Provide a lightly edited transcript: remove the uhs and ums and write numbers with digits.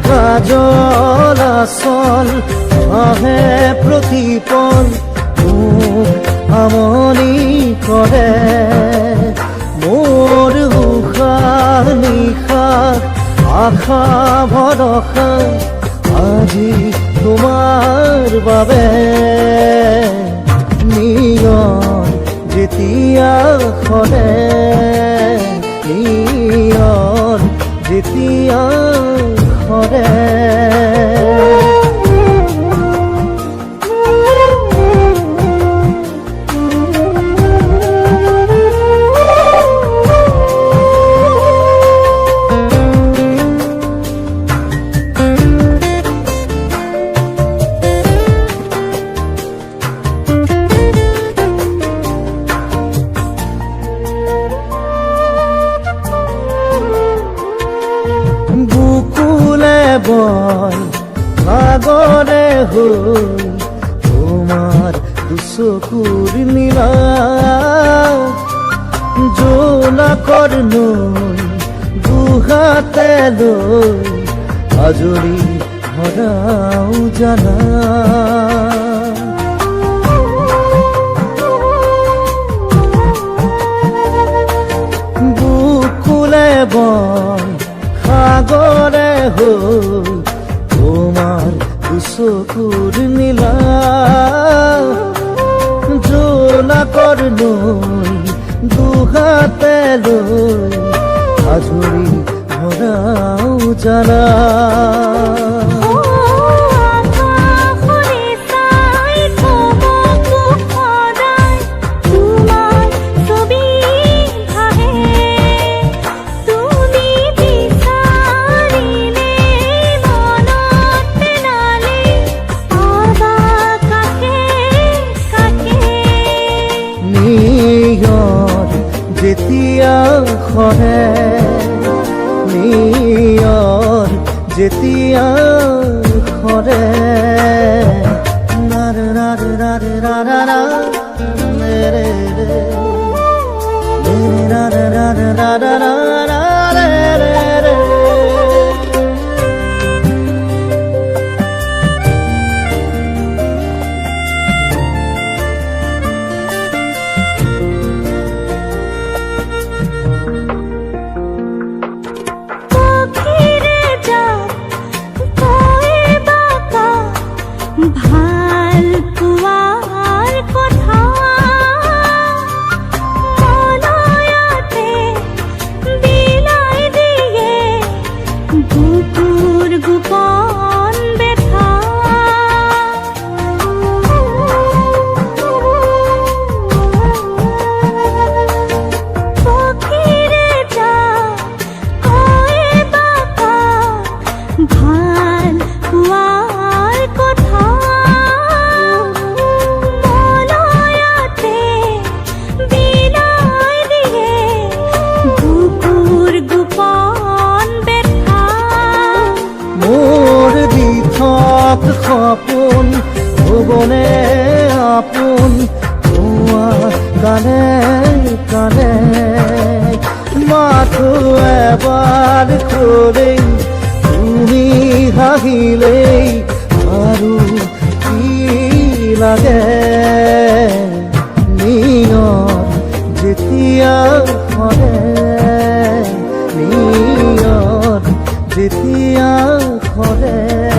কাজল আসল আহে প্রতিপল আমনি করে মোর উশাহ নিশাহ আশা ভৰসা আজি তোমাৰ বাবে নিয়ন যেতিয়া সৰে নিয়ন যেতিয়া বল সাগরে হই তোমার দুচকুর নীলা জোনাকৰ নৈ দুহাতে লৈ আজৰি ভৰাও জানা বুকুলে বল সাগরে হই তোমার দুচকুর নীলা জোনাকৰ নৈ দুহাতে লৈ আজৰি ভৰাও জানা যেতিয়া সৰে নিয়ন যেতিয়া সৰে নাৰ নাৰ নাৰ নাৰ নাৰ ৰে ৰে নাৰ নাৰ নাৰ নাৰ ৰে ৰে ভাল পোৱাৰ কথা মনতে বিলাই দিয়ে বুকুৰ গোপন বেথা পখিৰে যা কয় বাপা ভাল পোৱাৰ কথা সপোন ভুবনে আপোন তোমার কানে কানে মাথো এবার খুলে তুমি হাসিলেই আৰু কি লাগে নিয়ন যেতিয়া সৰে নিয়ন যেতিয়া সৰে